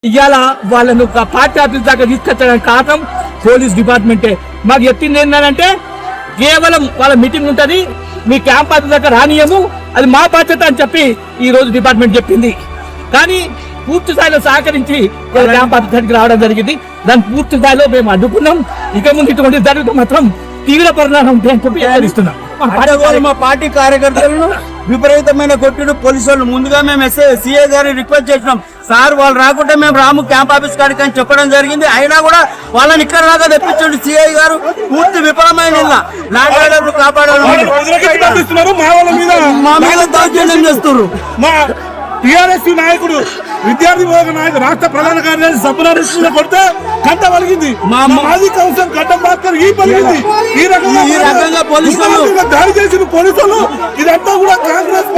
ఇవాళ వాళ్ళను party office దాకా తీసుకొచ్చడానికి కారణం పోలీస్ డిపార్ట్మెంటే. మాకు చెప్పింది ఏంటంటే కేవలం వాళ్ళ మీటింగ్ ఉంటుంది, మీ క్యాంప్ ఆఫీస్ దాకా రానియము, అది మా బాధ్యత అని చెప్పి ఈ రోజు డిపార్ట్మెంట్ చెప్పింది. కానీ పూర్తి స్థాయిలో సహకరించి క్యాంప్ ఆఫీస్ దగ్గరికి రావడం జరిగింది. దాన్ని పూర్తి స్థాయిలో మేము అడ్డుకున్నాం. ఇక ముందు ఇటువంటి జరిగితే మాత్రం తీవ్ర పరిణామం ఉంటాయని చెప్పి హెచ్చరిస్తున్నాం. మా పార్టీ కార్యకర్తలను విపరీతమైన కొట్టుడు పోలీసు వాళ్ళు ముందుగా మేము సిఐ గారిని రిక్వెస్ట్ చేసినాం, సార్ వాళ్ళు రాకుంటే మేము రాము క్యాంప్ ఆఫీస్ కాడికి అని చెప్పడం జరిగింది. అయినా కూడా వాళ్ళని ఇక్కడ దాకా తెప్పించండి సిఐ గారు. పూర్తి విఫలమైన నాయకులను కాపాడారు, మా మీద దౌర్జన్యం చేస్తున్నారు. టిఆర్ఎస్ నాయకుడు విద్యార్థి నాయకుడు రాష్ట్ర ప్రధాన కార్యదర్శి సభ్యుల కొడితే గంట పలిగింది. మాజీ కౌన్సిలర్ గడ్డ భాస్కర్ ఈ పలిగింది. ఈ రకంగా పోలీసులు దాడి చేసిన పోలీసులు ఇదంతా కూడా కాంగ్రెస్